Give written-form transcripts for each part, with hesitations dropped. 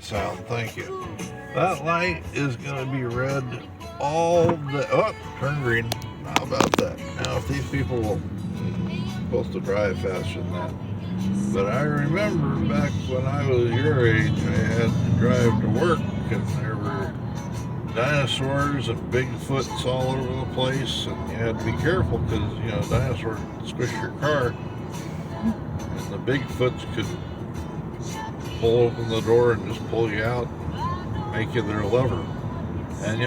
Sound, thank you. That light is going to be red all day. Oh, turn green. How about that? Now, if these people are supposed to drive faster than that. But I remember back when I was your age, I had to drive to work, and there were dinosaurs and Bigfoots all over the place, and you had to be careful because, dinosaurs squish your car, and the Bigfoots could pull open the door and just pull you out, make you their lover. And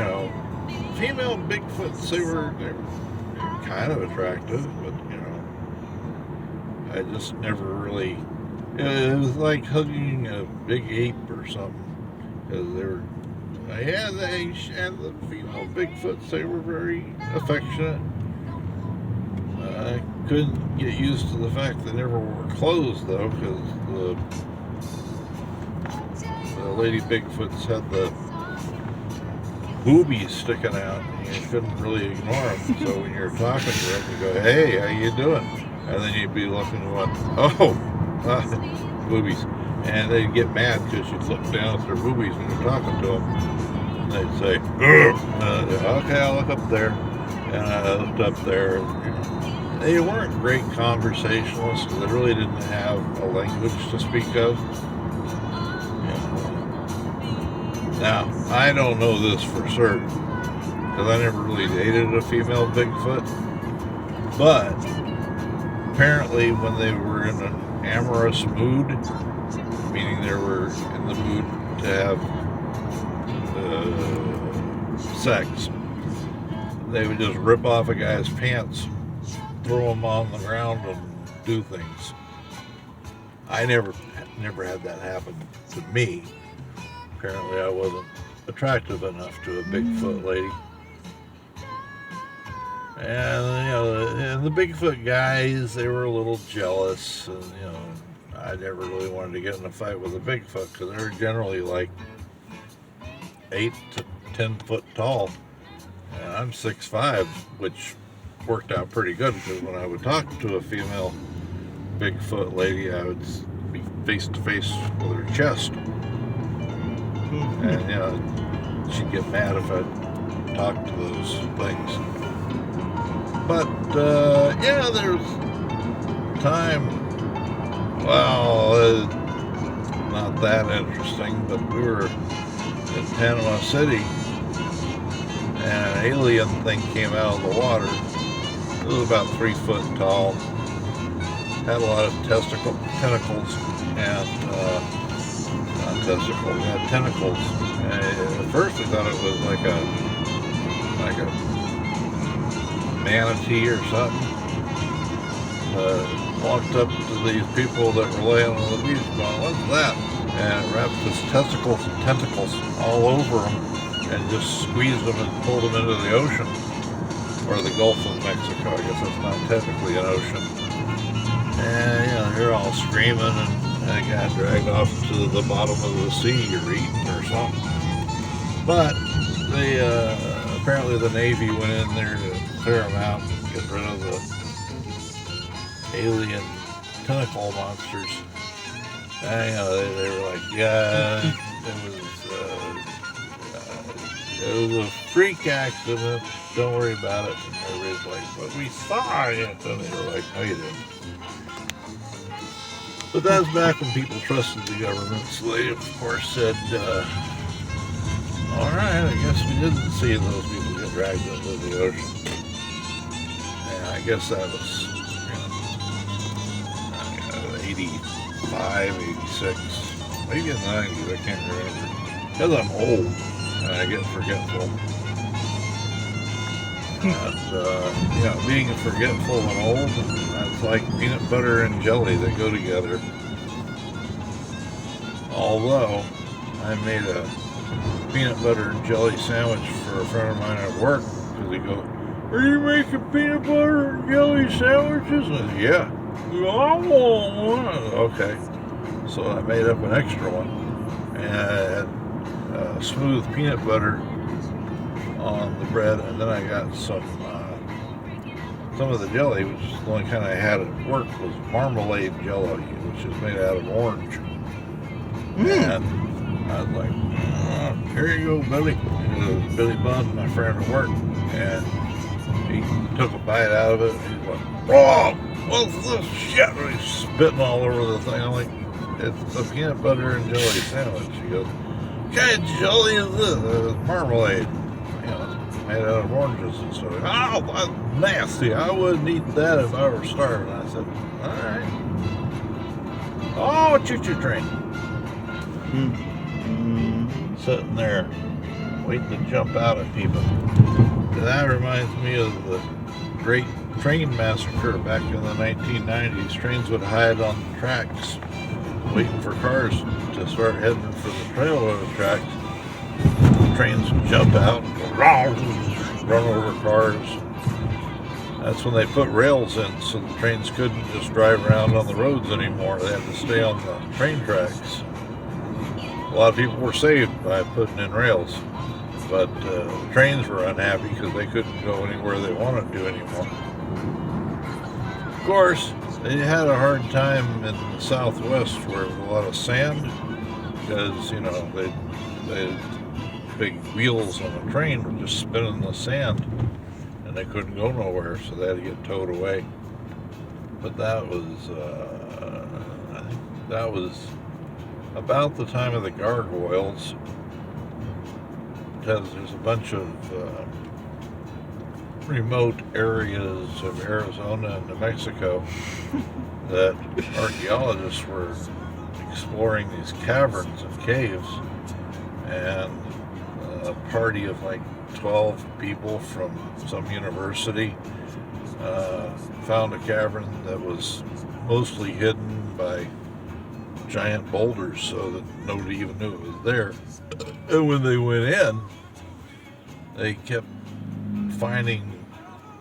female Bigfoots, they were kind of attractive, but I just never really. It was like hugging a big ape or something, because they were. Yeah, and the female Bigfoots, they were very affectionate. I couldn't get used to the fact they never wore clothes though, because the lady Bigfoots had the boobies sticking out, and you couldn't really ignore them. So when you're talking to them, you go, "Hey, how you doing?" And then you'd be looking going, "Oh, boobies," and they'd get mad because you'd look down at their boobies when you're talking to them, and they'd say, "Okay, I'll look up there," and I looked up there. And, they weren't great conversationalists because they really didn't have a language to speak of. Now, I don't know this for certain, because I never really dated a female Bigfoot, but apparently when they were in an amorous mood, meaning they were in the mood to have sex, they would just rip off a guy's pants, throw him on the ground, and do things. I never had that happen to me. Apparently I wasn't attractive enough to a Bigfoot lady. And the Bigfoot guys, they were a little jealous, and I never really wanted to get in a fight with a Bigfoot because they're generally like 8 to 10 foot tall, and I'm 6'5", which worked out pretty good because when I would talk to a female Bigfoot lady, I would be face to face with her chest. And she'd get mad if I talked to those things. But there's time. Well, not that interesting. But we were in Panama City, and an alien thing came out of the water. It was about 3 foot tall. Had a lot of tentacles, and testicles, had tentacles. And at first we thought it was like a manatee or something. Walked up to these people that were laying on the beach going, "What's that?" And it wrapped his testicles and tentacles all over them and just squeezed them and pulled them into the ocean, or the Gulf of Mexico. I guess that's not technically an ocean. And they're all screaming, and I got dragged off to the bottom of the sea or eaten or something. But they apparently the Navy went in there to clear them out and get rid of the alien tentacle monsters. And they were like, "Yeah, it was a freak accident. Don't worry about it." And everybody's like, "But we saw it." And they were like, "No, you didn't." But that was back when people trusted the government, so they, of course, said, "All right, I guess we didn't see those people get dragged into the ocean." And I guess that was, 85, 86, maybe in the 90s, I can't remember. Because I'm old, and I get forgetful. And, being forgetful and old, that's like peanut butter and jelly. They go together. Although, I made a peanut butter and jelly sandwich for a friend of mine at work, because he goes, "Are you making peanut butter and jelly sandwiches?" And I said, "Yeah." He goes, "I want one." Okay. So I made up an extra one, and I had smooth peanut butter on the bread, and then I got some of the jelly, which is the only kind I had at work, was marmalade jelly, which is made out of orange. And I was like, here you go, Billy. It was Billy Bunn, my friend at work, and he took a bite out of it, and he's like, oh, what's this shit? And he's spitting all over the thing. I'm like, it's a peanut butter and jelly sandwich. He goes, what kind of jelly is this? It's marmalade. You know, it's made out of oranges and stuff. Oh, that's nasty. I wouldn't eat that if I were starving. I said, all right. Oh, choo-choo train. Sitting there waiting to jump out at people. That reminds me of the great train massacre back in the 1990s. Trains would hide on the tracks waiting for cars to start heading for the railroad tracks. Trains would jump out, run over cars. That's when they put rails in so the trains couldn't just drive around on the roads anymore. They had to stay on the train tracks. A lot of people were saved by putting in rails, but the trains were unhappy because they couldn't go anywhere they wanted to anymore. Of course, they had a hard time in the Southwest where there was a lot of sand because, you know, they had big wheels on the train were just spinning the sand and they couldn't go nowhere, so they had to get towed away. But that was, I think that was about the time of the gargoyles, because there's a bunch of remote areas of Arizona and New Mexico that archaeologists were exploring these caverns and caves, and a party of like 12 people from some university found a cavern that was mostly hidden by giant boulders so that nobody even knew it was there. And when they went in, they kept finding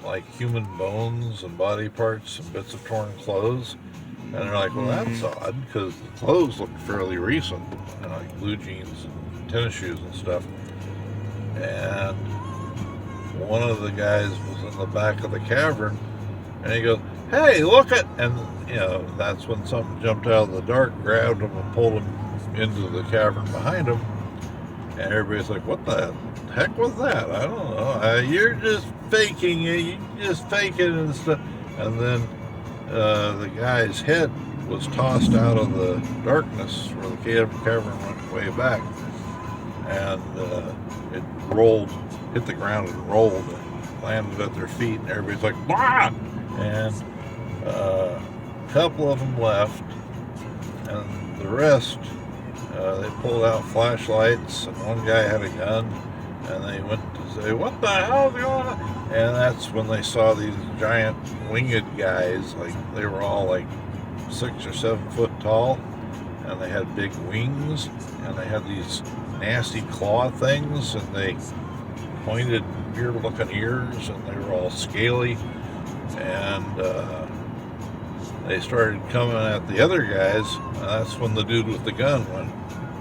like human bones and body parts and bits of torn clothes. And they're like, well, that's odd, because the clothes looked fairly recent, you know, like blue jeans and tennis shoes and stuff. And one of the guys was in the back of the cavern, and he goes, hey, look at, and you know, that's when something jumped out of the dark, grabbed him and pulled him into the cavern behind him. And everybody's like, what the heck was that? I don't know. You're just faking it. You just fake it and stuff. And then the guy's head was tossed out of the darkness where the cavern went way back. And it rolled, hit the ground and rolled and landed at their feet. And everybody's like, bah! And a couple of them left, and the rest, they pulled out flashlights, and one guy had a gun, and they went to say, what the hell is going on? And that's when they saw these giant winged guys, like they were all like 6 or 7 foot tall, and they had big wings, and they had these nasty claw things, and they pointed weird looking ears, and they were all scaly. And they started coming at the other guys, and that's when the dude with the gun went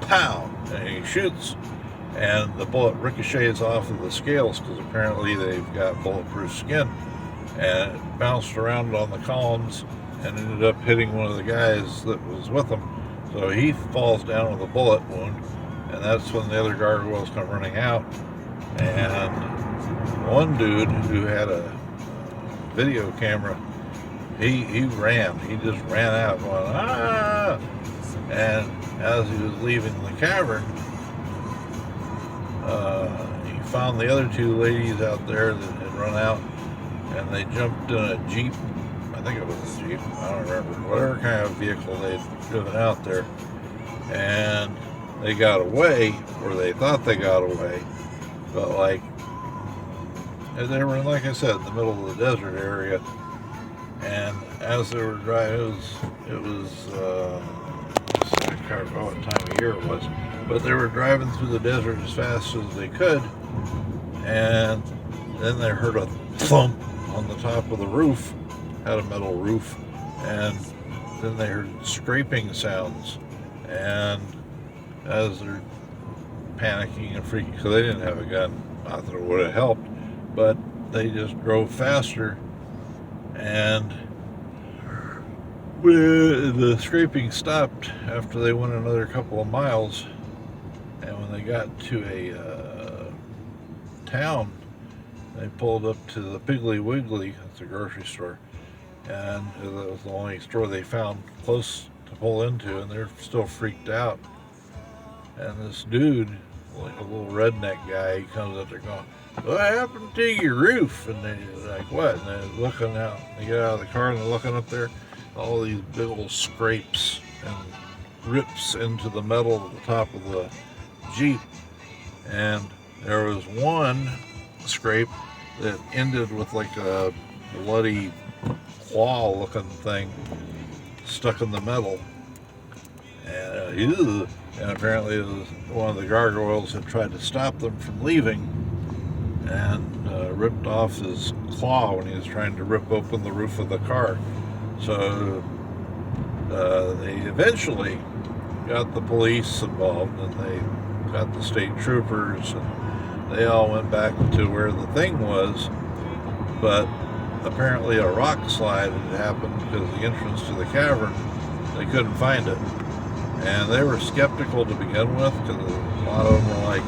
pow, and he shoots, and the bullet ricochets off of the scales, because apparently they've got bulletproof skin, and it bounced around on the columns and ended up hitting one of the guys that was with him. So he falls down with a bullet wound, and that's when the other gargoyles come running out. And one dude who had a video camera, he ran. He just ran out going, ah! And as he was leaving the cavern, he found the other 2 ladies out there that had run out, and they jumped in a Jeep. I think it was a Jeep. I don't remember. Whatever kind of vehicle they'd driven out there. And they got away, or they thought they got away. But like, they were, like I said, in the middle of the desert area, and as they were driving, it was I can't remember what time of year it was, but they were driving through the desert as fast as they could, and then they heard a thump on the top of the roof, had a metal roof, and then they heard scraping sounds, and as they're panicking and freaking, because they didn't have a gun, not that it would have helped, but they just drove faster, and the scraping stopped after they went another couple of miles, when they got to a town, they pulled up to the Piggly Wiggly, that's a grocery store, and it was the only store they found close to pull into, and they're still freaked out. And this dude, like a little redneck guy, he comes up there going, "What happened to your roof?" And they're like, "What?" And they're looking out. They get out of the car and they're looking up there. All these big old scrapes and rips into the metal at the top of the Jeep. And there was one scrape that ended with like a bloody claw-looking thing stuck in the metal. And apparently it was one of the gargoyles had tried to stop them from leaving and ripped off his claw when he was trying to rip open the roof of the car. So they eventually got the police involved, and they got the state troopers, and they all went back to where the thing was. But apparently a rock slide had happened because the entrance to the cavern, they couldn't find it. And they were skeptical to begin with, because a lot of them were like,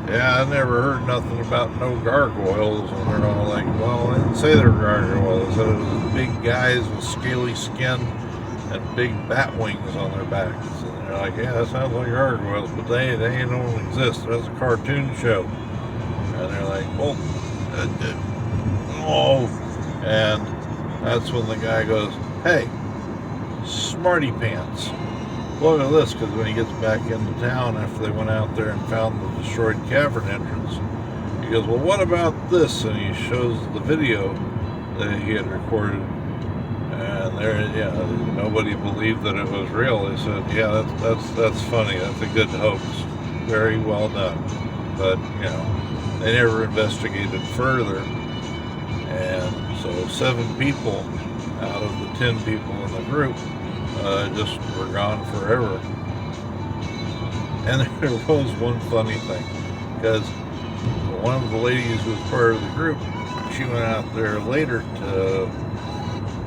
"Yeah, I never heard nothing about no gargoyles." And they're all like, "Well, I didn't say they were gargoyles. I said it was big guys with scaly skin and big bat wings on their backs." And they're like, "Yeah, that sounds like gargoyles, but they don't exist. That's a cartoon show." And they're like, "Well, oh." And that's when the guy goes, "Hey, smarty pants, look at this," because when he gets back into town after they went out there and found the destroyed cavern entrance, he goes, "Well, what about this?" And he shows the video that he had recorded, and nobody believed that it was real. They said, "Yeah, that's funny. That's a good hoax. Very well done." But they never investigated further, and so 7 people out of the 10 people in the group just were gone forever. And there was one funny thing, because one of the ladies who was part of the group, she went out there later to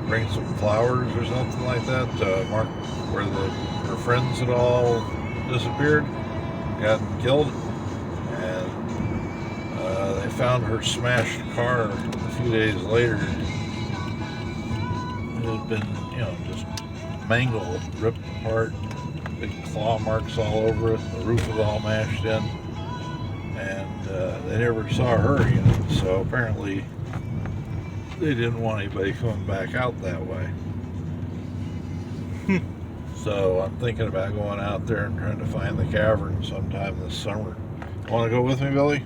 bring some flowers or something like that to mark where her friends had all disappeared, gotten killed. And they found her smashed car a few days later. It had been, just mangled, ripped apart, big claw marks all over it. The roof was all mashed in, and they never saw her again. So apparently they didn't want anybody coming back out that way. So I'm thinking about going out there and trying to find the cavern sometime this summer. Want to go with me, Billy?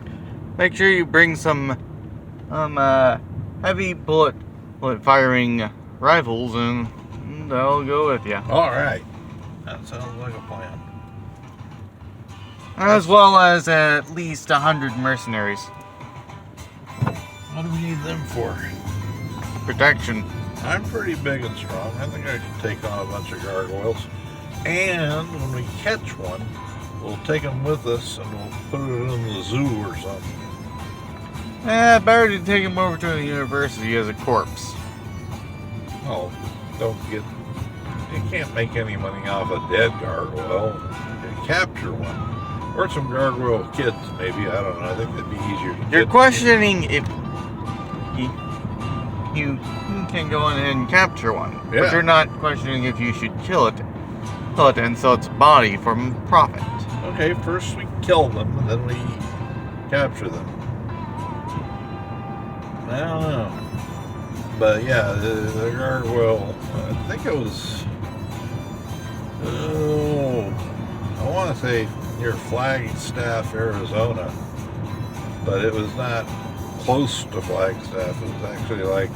Make sure you bring some heavy bullet firing rifles, and I'll go with you. All right. That sounds like a plan. As well as at least 100 mercenaries. What do we need them for? Protection. I'm pretty big and strong. I think I can take on a bunch of gargoyles. And when we catch one, we'll take him with us and we'll put it in the zoo or something. Better to take him over to the university as a corpse. Oh, you can't make any money off a dead gargoyle. You capture one. Or some gargoyle kids, maybe. I don't know. I think that'd be easier to You're questioning if you can go in and capture one. Yeah. But you're not questioning if you should kill it and sell its body for profit. Okay, first we kill them, and then we capture them. I don't know. But yeah, the gargoyle, I think it was, I want to say near Flagstaff, Arizona, but it was not close to Flagstaff. It was actually like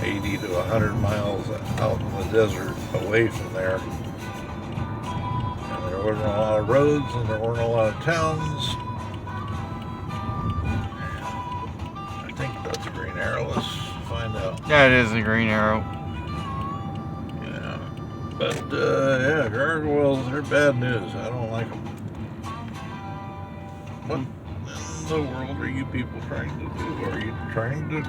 80 to 100 miles out in the desert away from there. And there wasn't a lot of roads, and there weren't a lot of towns. I think that's a green arrow. Let's find out. Yeah, it is a green arrow. Yeah. But, yeah, gargoyles, they're bad news. I don't like them. What in the world are you people trying to do? Are you trying to